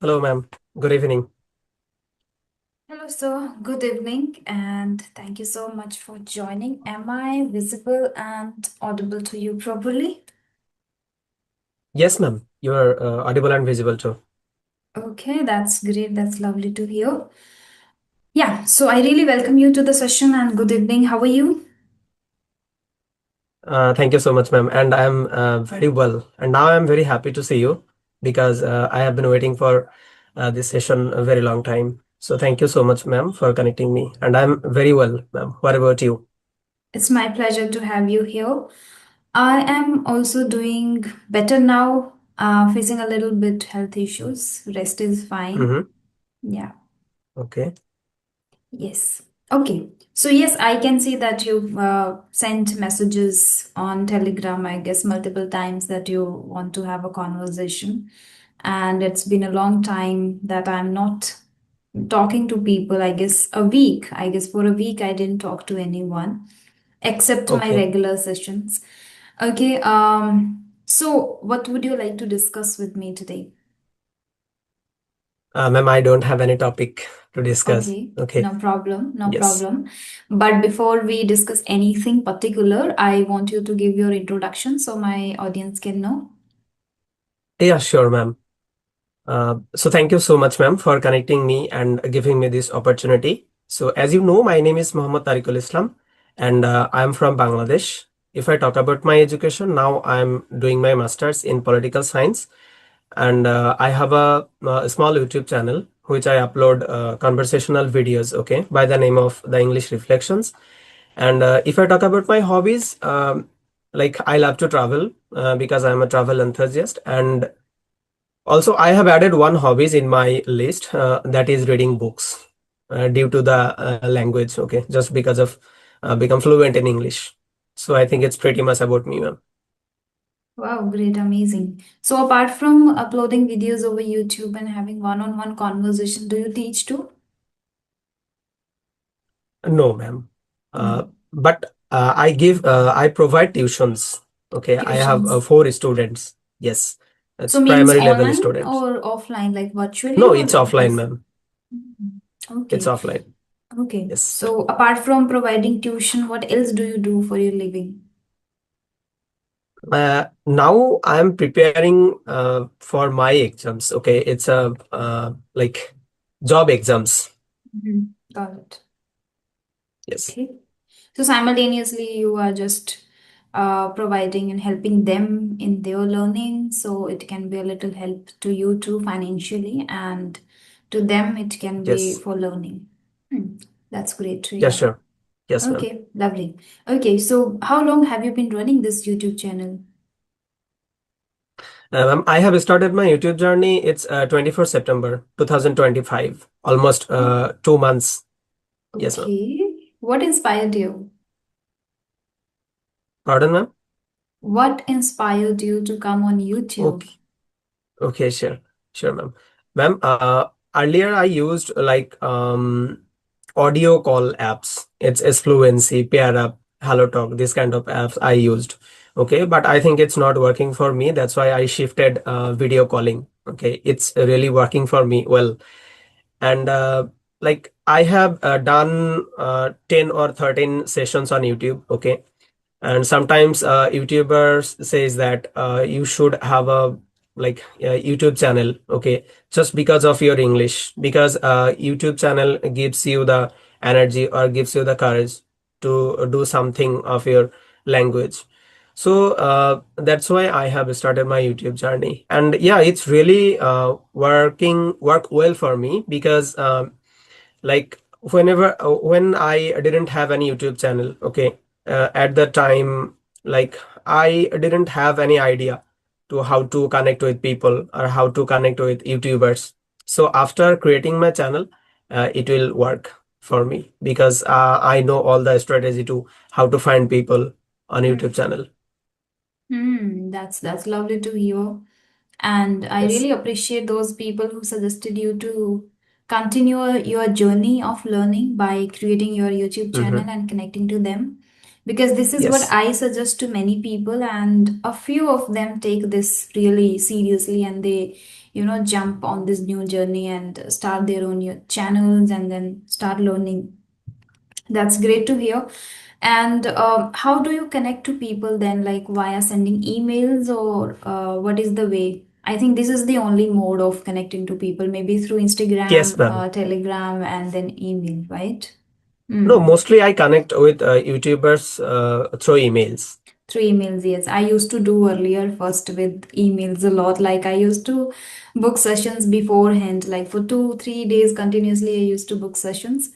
Hello, ma'am. Good evening. Hello, sir. Good evening, and thank you so much for joining. Am I visible and audible to you properly? Yes, ma'am. You are audible and visible too. Okay, that's great. That's lovely to hear. Yeah, so I really welcome you to the session and good evening. How are you? Thank you so much, ma'am. And I'm very well. And now I'm very happy to see you because I have been waiting for this session a very long time. So thank you so much, ma'am, for connecting me. And I'm very well, ma'am. What about you? It's my pleasure to have you here. I am also doing better now, facing a little bit health issues. Rest is fine. Mm-hmm. Yeah. Okay. Yes. Okay. So yes, I can see that you've sent messages on Telegram, I guess, multiple times that you want to have a conversation. And it's been a long time that I'm not talking to people. I guess a week. I guess for a week I didn't talk to anyone except my Okay. regular sessions. Okay. So what would you like to discuss with me today? Ma'am, I don't have any topic to discuss. Okay, Okay. no problem, no Yes. problem. But before we discuss anything particular, I want you to give your introduction so my audience can know. Yeah, sure, ma'am. So thank you so much, ma'am, for connecting me and giving me this opportunity. So as you know, my name is Muhammad Tariqul Islam, and I am from Bangladesh. If I talk about my education, now I'm doing my master's in political science, and I have a small YouTube channel which I upload conversational videos, okay, by the name of the English Reflections. And if I talk about my hobbies, like I love to travel because I'm a travel enthusiast, and also, I have added one hobbies in my list that is reading books due to the language. Okay, just because of become fluent in English. So I think it's pretty much about me, ma'am. Wow, great, amazing. So apart from uploading videos over YouTube and having one-on-one conversation, do you teach too? No, ma'am. No. But I provide tuitions. Okay, I have Tuitions. four students. Yes, it's So means primary level online students. or offline, like virtually No, or it's in offline, person? ma'am. Mhm. It's Okay, offline. okay. Yes. So apart from providing tuition, what else do you do for your living? Now I'm preparing for my exams. Okay, it's a like job exams. Mhm. Got it. Yes, Okay. So simultaneously, you are just providing and helping them in their learning. So it can be a little help to you too financially, and to them, it can be yes, for learning. Hmm. That's great to yeah, hear. sure. Yes, ma'am. Okay, lovely. Okay, so how long have you been running this YouTube channel? Ma'am, I have started my YouTube journey. It's 24 September 2025. Almost Oh, 2 months. Yes, ma'am. okay. What inspired you? Pardon, ma'am. What inspired you to come on YouTube? Okay, okay, sure, sure, ma'am. Ma'am, earlier I used like audio call apps. It's Fluency, Pair Up, Hello Talk, this kind of apps I used. Okay, but I think it's not working for me. That's why I shifted video calling. Okay, it's really working for me well. And like I have done 10 or 13 sessions on YouTube. Okay, and sometimes YouTubers says that you should have a like YouTube channel, okay, just because of your English, because YouTube channel gives you the energy or gives you the courage to do something of your language. So that's why I have started my YouTube journey, and yeah, it's really work well for me because like when I didn't have any YouTube channel, okay, at the time, like I didn't have any idea to how to connect with people or how to connect with YouTubers. So after creating my channel, it will work for me because I know all the strategy to how to find people on YouTube channel. That's lovely to hear. And I Yes. really appreciate those people who suggested you to continue your journey of learning by creating your YouTube channel Mm-hmm. and connecting to them. because this is what Yes. I suggest to many people, and a few of them take this really seriously, and they, jump on this new journey and start their own new channels and then start learning. That's great to hear. And how do you connect to people then, like via sending emails, or what is the way? I think this is the only mode of connecting to people, maybe through Yes, Instagram, ma'am. Telegram, and then email, right? No, Mm. mostly I connect with YouTubers through emails. Through emails, yes. I used to do earlier first with emails a lot. Like I used to book sessions beforehand, like for 2, 3 days continuously, I used to book sessions.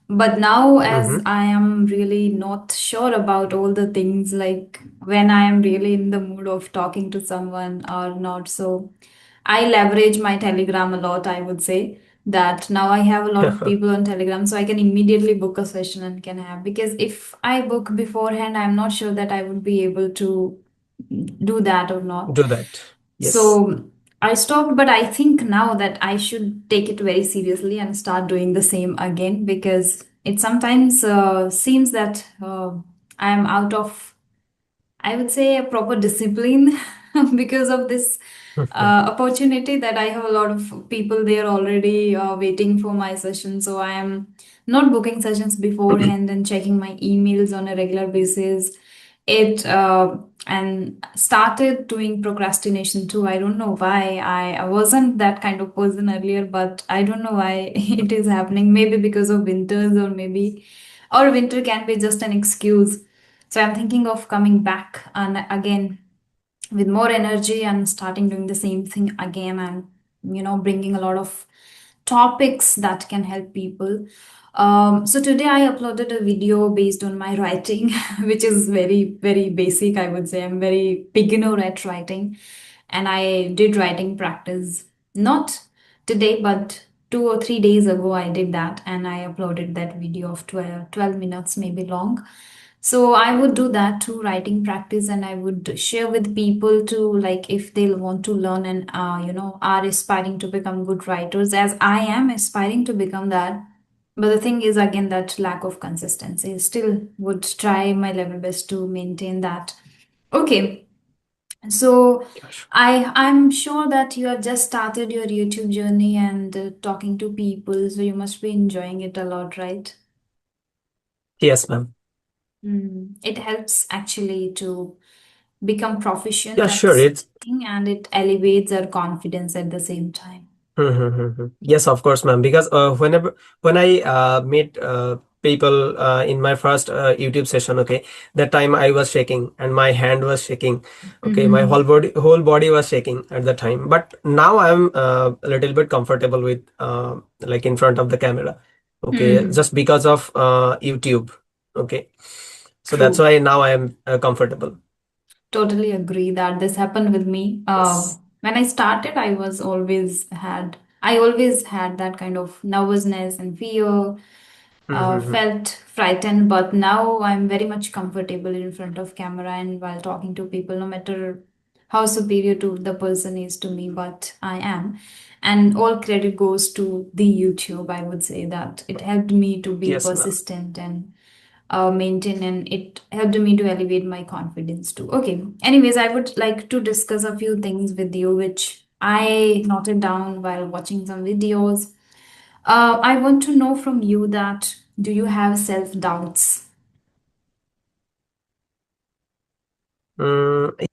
But now, as Mm-hmm. I am really not sure about all the things, like when I am really in the mood of talking to someone or not, so I leverage my Telegram a lot, I would say that now I have a lot of people on Telegram, so I can immediately book a session and can have. Because if I book beforehand, I'm not sure that I would be able to do that or not. Do that. Yes. So I stopped, but I think now that I should take it very seriously and start doing the same again, because it sometimes seems that I am out of, I would say, a proper discipline because of this opportunity that I have a lot of people there already waiting for my session. So I am not booking sessions beforehand and checking my emails on a regular basis. It and started doing procrastination too. I don't know why. I wasn't that kind of person earlier, but I don't know why it is happening. Maybe because of winters, or maybe, or winter can be just an excuse. So I'm thinking of coming back and again with more energy and starting doing the same thing again, and bringing a lot of topics that can help people. So today I uploaded a video based on my writing, which is very, very basic. I would say I'm very beginner at writing, and I did writing practice not today, but 2 or 3 days ago. I did that, and I uploaded that video of 12 minutes, maybe long. So I would do that too, writing practice, and I would share with people to, like, if they want to learn and are aspiring to become good writers, as I am aspiring to become that. But the thing is again that lack of consistency. Still would try my level best to maintain that. Okay, so Gosh. I'm sure that you have just started your YouTube journey and talking to people, so you must be enjoying it a lot, right? Yes, ma'am. It helps actually to become proficient Yeah, at sure. It's something, and it elevates our confidence at the same time. Yes, of course, ma'am. Because when I meet people in my first YouTube session, okay, that time I was shaking and my hand was shaking. Okay, my Mm-hmm. whole body was shaking at the time. But now I'm a little bit comfortable with like in front of the camera. Okay, Hmm. just because of YouTube. Okay, so that's True. why now I am comfortable. Totally agree that this happened with me. Yes. When I started, I always had that kind of nervousness and fear, felt frightened, but now I'm very much comfortable in front of camera and while talking to people, no matter how superior to the person is to me, but I am. And all credit goes to the YouTube. I would say that it helped me to be Yes, ma'am. persistent and maintain, and it helped me to elevate my confidence too. Okay. Anyways, I would like to discuss a few things with you, which I noted down while watching some videos. I want to know from you that do you have self doubts?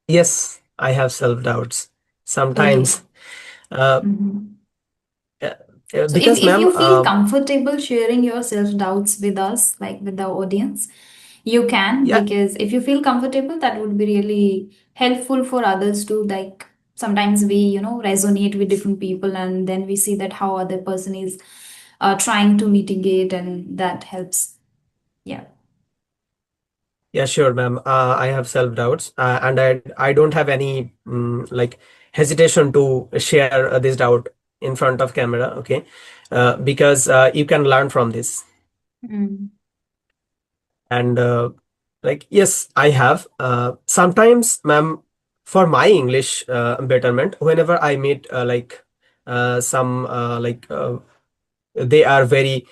Yes, I have self-doubts Okay. sometimes. Uh, Mhm. uh, So because, if ma'am, you feel comfortable sharing your self doubts with us, like with the audience, you can, yeah, because if you feel comfortable, that would be really helpful for others too. Like sometimes we, resonate with different people, and then we see that how other person is trying to mitigate, and that helps. Yeah. yeah, sure, ma'am. I have self-doubts, and I don't have any like hesitation to share this doubt in front of camera. Okay, because you can learn from this. Mm. And like, yes, I have. Sometimes, ma'am, for my English betterment, whenever I meet some like they are very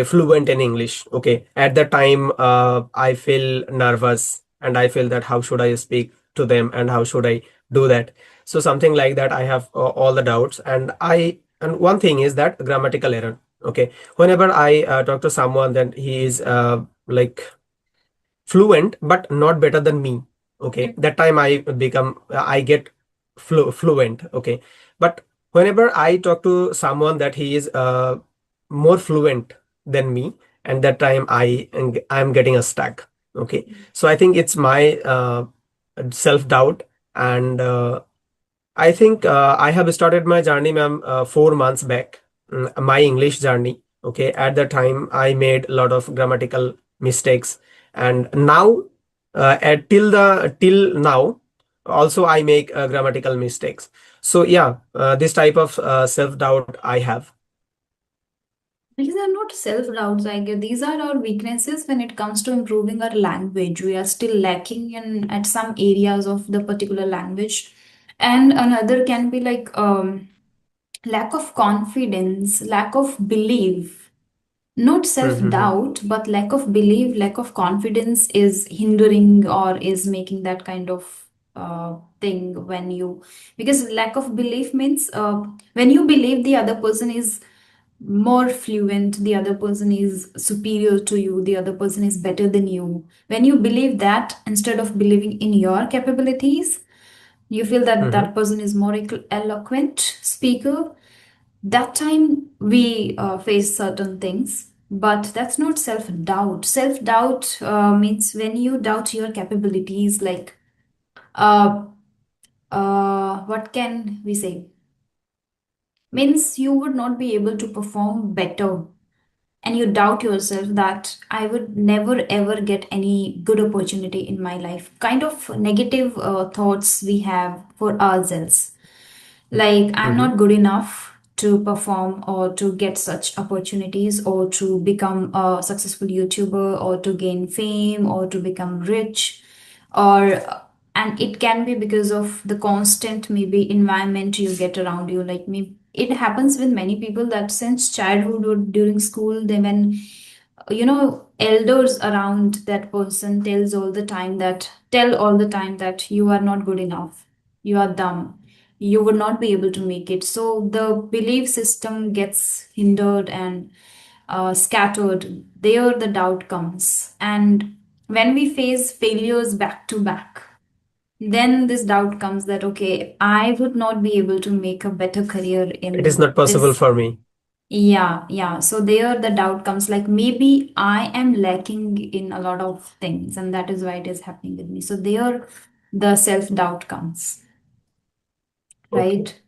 fluent in English. Okay, at the time, I feel nervous and I feel that how should I speak to them and how should I do that. So something like that, I have all the doubts, and one thing is that grammatical error. Okay, whenever I talk to someone, then he is like fluent but not better than me. Okay, that time I get fluent. Okay, but whenever I talk to someone that he is more fluent than me, and that time I'm getting a stuck. Okay, so I think it's my self doubt, and I think I have started my journey, ma'am, 4 months back. My English journey. Okay, at the time I made a lot of grammatical mistakes, and now, till now, also I make grammatical mistakes. So yeah, this type of self doubt I have. These are not self doubts, I guess. These are our weaknesses when it comes to improving our language. We are still lacking in at some areas of the particular language. And another can be like lack of confidence, lack of belief, not self Mm-hmm. doubt, but lack of belief, lack of confidence is hindering or is making that kind of thing when you, because lack of belief means when you believe the other person is more fluent, the other person is superior to you, the other person is better than you. When you believe that instead of believing in your capabilities, you feel that Mm-hmm. that person is more eloquent speaker. That time we face certain things, but that's not self doubt. Self doubt means when you doubt your capabilities, like uh, what can we say, means you would not be able to perform better, and you doubt yourself that I would never ever get any good opportunity in my life. Kind of negative thoughts we have for ourselves. Like, I'm Mm-hmm. not good enough to perform or to get such opportunities or to become a successful YouTuber or to gain fame or to become rich, or and it can be because of the constant maybe environment you get around you. Like me, it happens with many people that since childhood or during school, they when elders around that person tell all the time that you are not good enough, you are dumb, you would not be able to make it. So the belief system gets hindered and scattered. There the doubt comes, and when we face failures back to back, then this doubt comes that okay, I would not be able to make a better career It is in not possible this. for me. Yeah, yeah. So there the doubt comes like maybe I am lacking in a lot of things, and that is why it is happening with me. So there the self-doubt comes, Okay. right?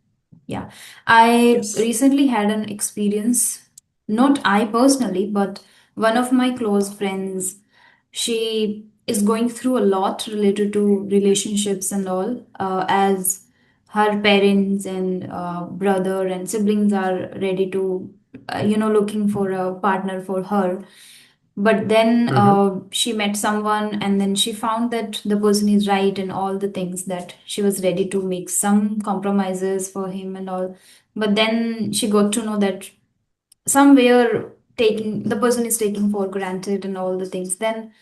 Yeah. I Yes. recently had an experience, not I personally, but one of my close friends. She is going through a lot related to relationships and all, as her parents and brother and siblings are ready to, looking for a partner for her. But then Mm-hmm. she met someone, and then she found that the person is right and all the things, that she was ready to make some compromises for him and all. But then she got to know that somewhere taking the person is taking for granted and all the things. Then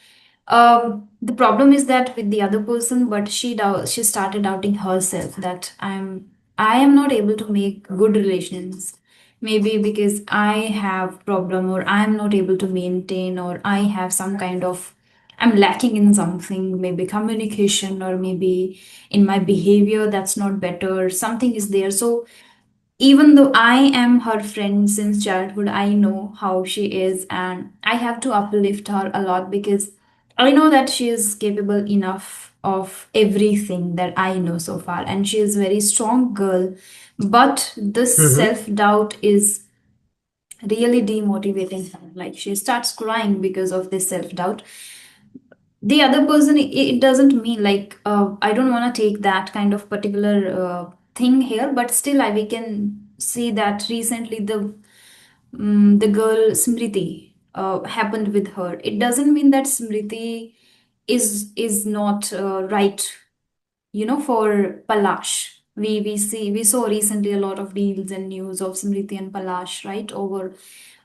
the problem is that with the other person, but she started doubting herself that I am not able to make good relations, maybe because I have problem, or I am not able to maintain, or I have some kind of, I'm lacking in something, maybe communication, or maybe in my behavior that's not better, something is there. So even though I am her friend since childhood, I know how she is, and I have to uplift her a lot because I know that she is capable enough of everything that I know so far, and she is a very strong girl. But this Mm-hmm. self doubt is really demotivating her. Like, she starts crying because of this self doubt. The other person, it doesn't mean like I don't want to take that kind of particular thing here, but still we can see that recently the girl Smriti, happened with her. It doesn't mean that Smriti is not right, for Palash. We saw recently a lot of deals and news of Smriti and Palash, right, over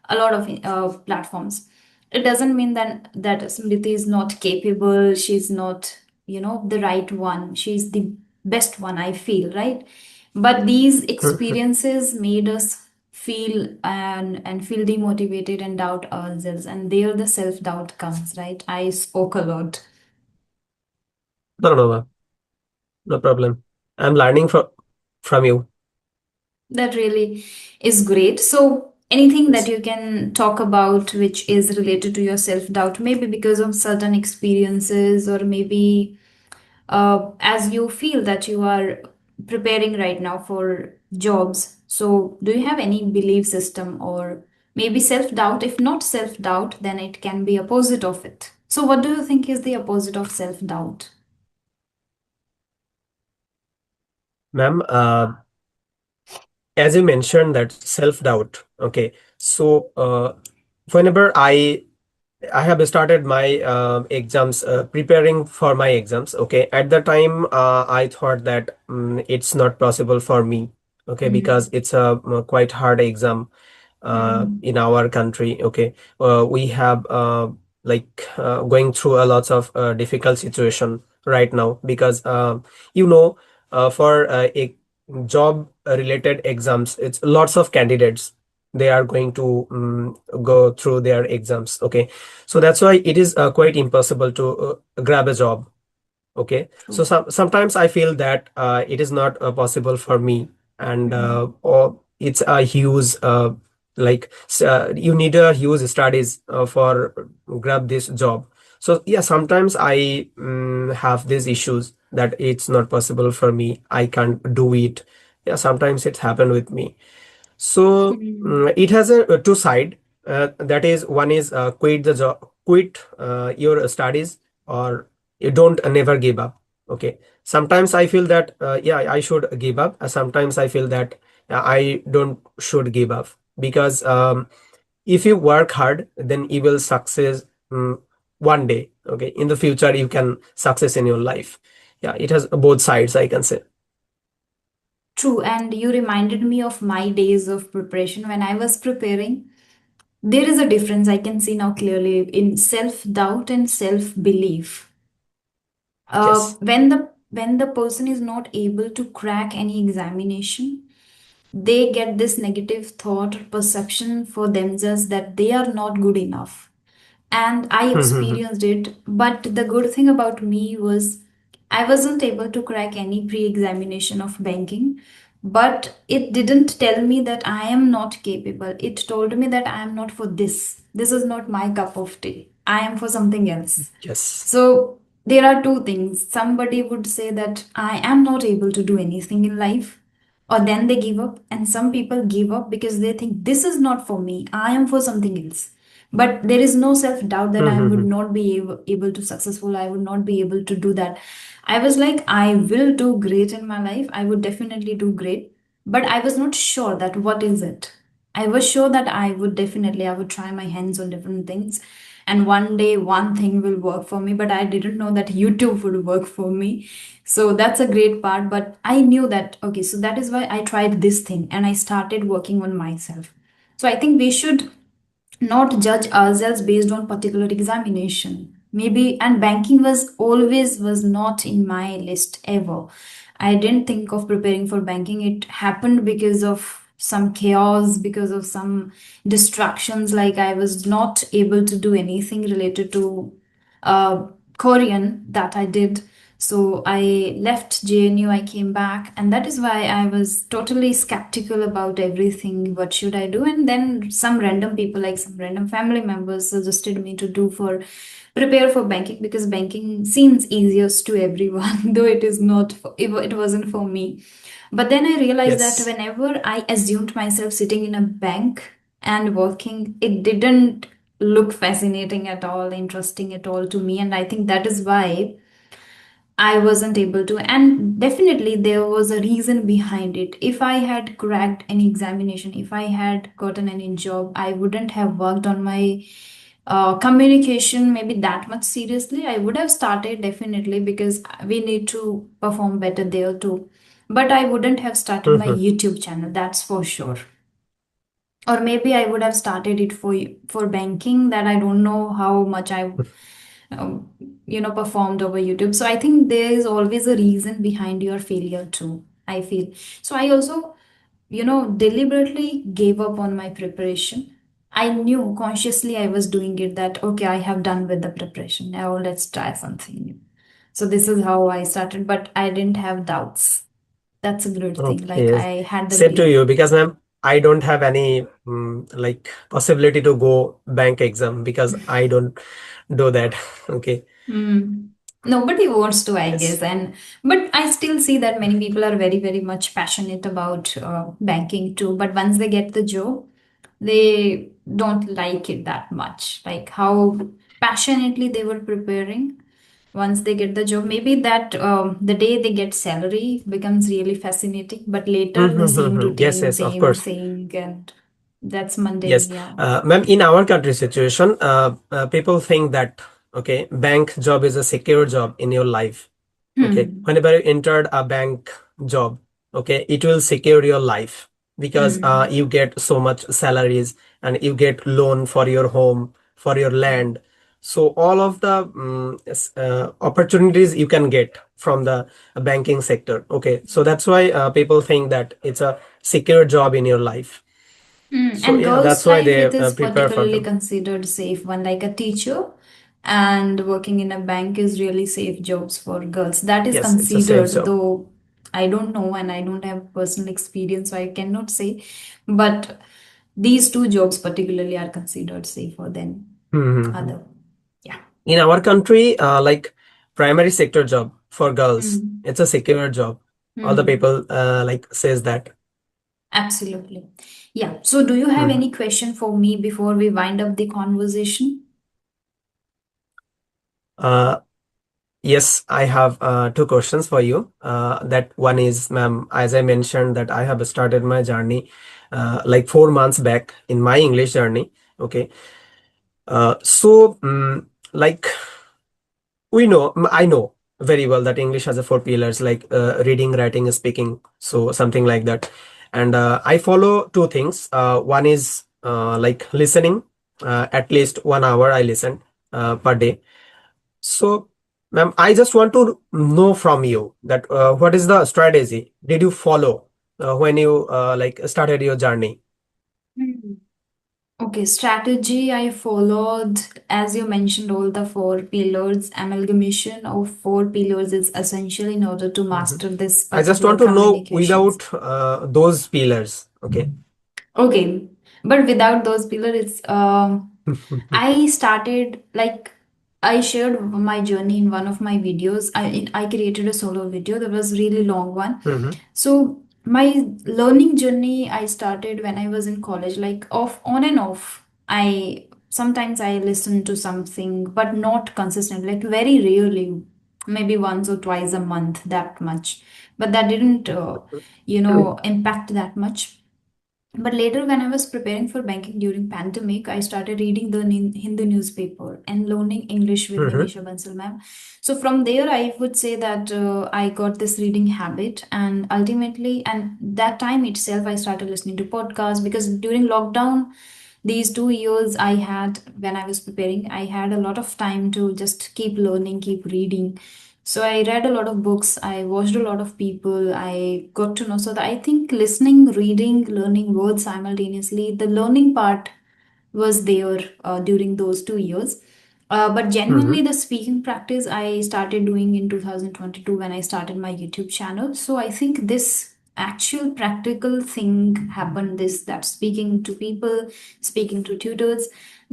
a lot of platforms. It doesn't mean that Smriti is not capable, she's not, the right one, she's the best one, I feel, right? But these Mhm. experiences made us feel and feel demotivated and doubt ourselves, and there the self doubt comes, right? I spoke a lot. No, no, no, no problem. I'm learning from you. That really is great. So, anything that Yes. you can talk about which is related to your self doubt, maybe because of certain experiences, or maybe as you feel that you are preparing right now for jobs. So, do you have any belief system or maybe self doubt? If not self doubt, then it can be opposite of it. So, what do you think is the opposite of self doubt? Ma'am, as you mentioned that self-doubt. Okay. So, whenever I have started my exams, preparing for my exams. Okay, at the time, I thought that it's not possible for me. Okay, because Mm-hmm. it's a quite hard exam Mm-hmm. in our country. Okay, we have going through a lots of difficult situation right now because you know for a job related exams, it's lots of candidates. They are going to go through their exams. Okay, so that's why it is quite impossible to grab a job. Okay, so True. sometimes I feel that it is not possible for me, and or it's a huge you need a huge studies for grab this job. So yeah, sometimes I have these issues that it's not possible for me. I can't do it. Yeah, sometimes it's happened with me. So Mm-hmm. it has a two side. That is, one is quit the job, quit your studies, or you don't never give up. Okay. Sometimes I feel that yeah, I should give up. Sometimes I feel that I don't should give up because if you work hard, then you will success one day. Okay, in the future you can success in your life. Yeah, it has both sides, I can say. True, and you reminded me of my days of preparation when I was preparing. There is a difference I can see now clearly in self doubt and self belief. Yes. When the person is not able to crack any examination, they get this negative thought or perception for themselves that they are not good enough, and I experienced it. But the good thing about me was I wasn't able to crack any pre examination of banking, but it didn't tell me that I am not capable. It told me that I am not for this. This is not my cup of tea. I am for something else. Yes. So there are two things. Somebody would say that I am not able to do anything in life, or then they give up. And some people give up because they think this is not for me. I am for something else. But there is no self doubt that I would not be able to successful. I would not be able to do that. I was like, I will do great in my life. I would definitely do great. But I was not sure that what is it. I was sure that I would try my hands on different things, and one day one thing will work for me, but I didn't know that YouTube would work for me. So that's a great part. But I knew that, okay, so that is why I tried this thing and I started working on myself. So I think we should not judge ourselves based on particular examination maybe. And banking was not in my list ever. I didn't think of preparing for banking. It happened because of some chaos, because of some distractions, like I was not able to do anything related to uh, Korean that I did. So I left JNU, I came back, and that is why I was totally skeptical about everything. What should I do? And then some random people, like some random family members, suggested me to do for prepare for banking, because banking seems easiest to everyone, though it is not. It wasn't for me. But then I realized that Yes. whenever I assumed myself sitting in a bank and working, it didn't look fascinating at all, interesting at all to me. And I think that is why I wasn't able to. And definitely there was a reason behind it. If I had cracked any examination, if I had gotten any job, I wouldn't have worked on my communication maybe that much seriously. I would have started definitely, because we need to perform better there too. But I wouldn't have started my YouTube channel, that's for sure. Or maybe I would have started it for banking, that I don't know how much I um, performed over YouTube. So I think there is always a reason behind your failure too, I feel. So I also deliberately gave up on my preparation. I knew consciously I was doing it, that okay, I have done with the preparation, now let's try something new. So this is how I started, but I didn't have doubts. That's a good thing, like Okay, I had the same to belief. you because ma'am, I don't have any like possibility to go bank exam because I don't do that. Okay. Mm. Nobody wants to, I guess, Yes. and but I still see that many people are very, very much passionate about banking too. But once they get the job, they don't like it that much. Like how passionately they were preparing. Once they get the job, maybe that the day they get salary becomes really fascinating. But later, the same Yes, routine, yes, of same course. thing, and that's mundane. Yes, Yeah. ma'am, in our country situation, people think that, okay, bank job is a secure job in your life. Okay, Hmm. whenever you entered a bank job, okay, it will secure your life because Hmm. you get so much salaries and you get loan for your home, for your land. So all of the opportunities you can get from the banking sector. Okay, so that's why people think that it's a secure job in your life. So And yeah, that's girls' why life, they it is prepare for particularly them. considered safe one, like a teacher and working in a bank is really safe jobs for girls. That is Yes, it's a safe considered, job. though I don't know and I don't have personal experience, so I cannot say. But these two jobs particularly are considered safer than Mhm. other. Yeah. In our country, like primary sector job for girls, Hmm. it's a secure job. All the Hmm. people like says that. Absolutely. Yeah. So, do you have Mhm. any question for me before we wind up the conversation? Uh, yes, I have two questions for you. That one is, ma'am, as I mentioned that I have started my journey like 4 months back in my English journey. Okay. Like I know very well that English has a four pillars like reading, writing, speaking, so something like that. And I follow two things. One is like listening. At least 1 hour I listen per day. So, ma'am, I just want to know from you that what is the strategy did you follow when you like started your journey? Okay, strategy I followed, as you mentioned, all the four pillars. Amalgamation of four pillars is essential in order to Mhm. master this I just particular want to know communications. without those pillars. Okay. Okay, but without those pillars, it's I started like I shared my journey in one of my videos. I created a solo video that was really long one. Mhm. So my learning journey I started when I was in college, like off on and off. I sometimes I listen to something, but not consistent, like very rarely, maybe once or twice a month, that much. But that didn't, impact that much. But later, when I was preparing for banking during pandemic, I started reading the Hindu newspaper and learning English with Mhm. Nimisha Bansal ma'am. So from there, I would say that I got this reading habit, and ultimately, and that time itself, I started listening to podcasts because during lockdown, these 2 years I had when I was preparing, I had a lot of time to just keep learning, keep reading. So I read a lot of books, I watched a lot of people, I got to know. So that I think listening, reading, learning words simultaneously, the learning part was there during those 2 years. But genuinely, Mhm. the speaking practice I started doing in 2022 when I started my YouTube channel. So I think this actual practical thing happened, this that speaking to people, speaking to tutors,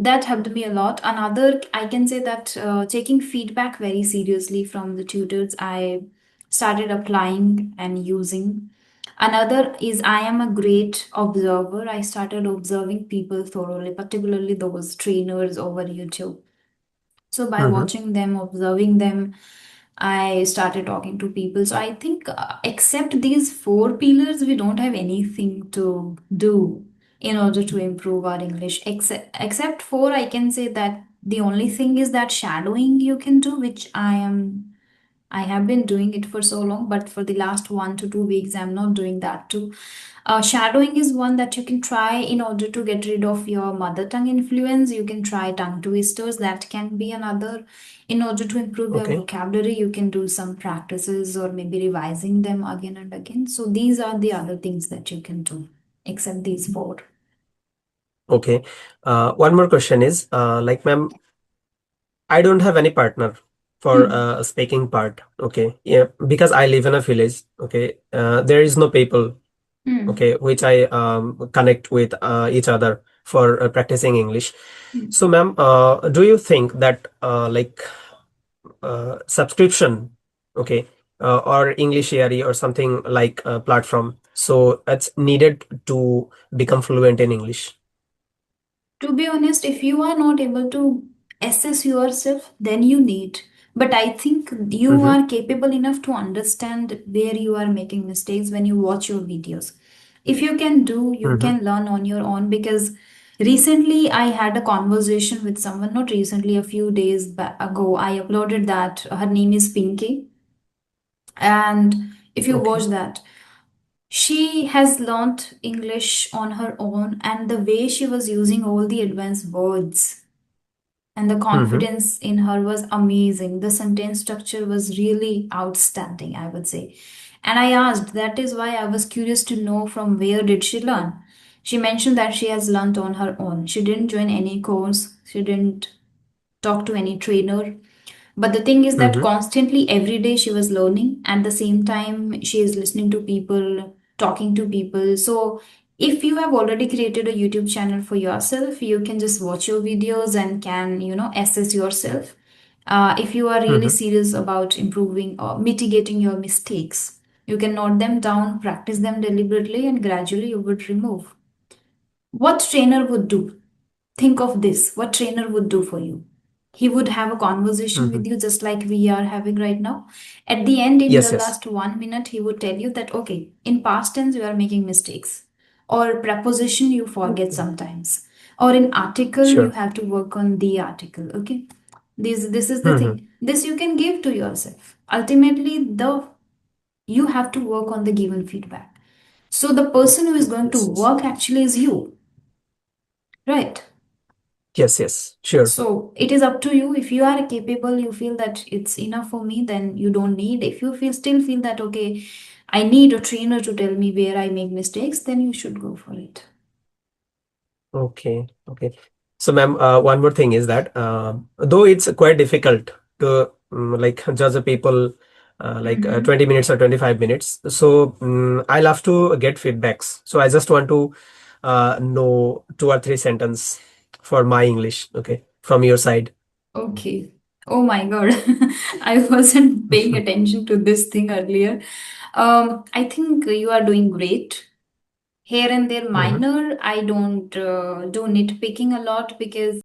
that helped me a lot. Another, I can say that taking feedback very seriously from the tutors, I started applying and using. Another is I am a great observer. I started observing people thoroughly, particularly those trainers over YouTube. So by Mhm. watching them, observing them, I started talking to people. So I think, except these four pillars, we don't have anything to do in order to improve our English. Except I can say that the only thing is that shadowing you can do, which I have been doing it for so long, but for the last 1 to 2 weeks, I'm not doing that too. Shadowing is one that you can try in order to get rid of your mother tongue influence. You can try tongue twisters, that can be another. In order to improve your Okay. vocabulary, you can do some practices or maybe revising them again and again. So, these are the other things that you can do, except these four. Okay. One more question is, like, ma'am, I don't have any partner for Hmm. speaking part. Okay. Yeah, because I live in a village. Okay. There is no people. Hmm. Okay, which I connect with each other for practicing English. Hmm. So, ma'am, do you think that subscription, okay, or English ERE or something like a platform, so it's needed to become fluent in English? To be honest, if you are not able to assess yourself, then you need. But I think you Mm-hmm. are capable enough to understand where you are making mistakes when you watch your videos. If you can do, you Mm-hmm. can learn on your own. Because recently I had a conversation with someone, not recently, a few days ago. I uploaded that. Her name is Pinky. And if you Okay. watch that, she has learnt English on her own, and the way she was using all the advanced words and the Mm-hmm. confidence in her was amazing. The sentence structure was really outstanding, I would say. And I asked, that is why I was curious to know from where did she learn. She mentioned that she has learnt on her own. She didn't join any course, she didn't talk to any trainer, but the thing is that Mm-hmm. constantly every day she was learning. At the same time, she is listening to people, talking to people. So if you have already created a YouTube channel for yourself, you can just watch your videos and can, assess yourself. If you are really Mm-hmm. serious about improving or mitigating your mistakes, you can note them down, practice them deliberately, and gradually you would remove. What trainer would do? Think of this, what trainer would do for you. He would have a conversation Mm-hmm. with you just like we are having right now. At the end, in the Yes, yes. last 1 minute, he would tell you that, okay, in past tense you are making mistakes, or preposition you forget Okay. sometimes, or in article you Sure. have to work on the article. Okay, this is the Mm-hmm. thing, this you can give to yourself. Ultimately, the you have to work on the given feedback. So the person who is going to Yes, yes. work actually is you, right? Yes, yes. Sure. So it is up to you. If you are capable, you feel that it's enough for me, then you don't need. If you still feel that, okay, I need a trainer to tell me where I make mistakes, then you should go for it. Okay. Okay. So, ma'am, one more thing is that though it's quite difficult to like judge the people like Mm-hmm. 20 minutes or 25 minutes, so I love to get feedbacks. So I just want to know two or three sentence for my English. Okay, from your side. Okay. Oh my God. I wasn't paying attention to this thing earlier. I think you are doing great. Here and there, Mhm. minor. I don't do nitpicking a lot because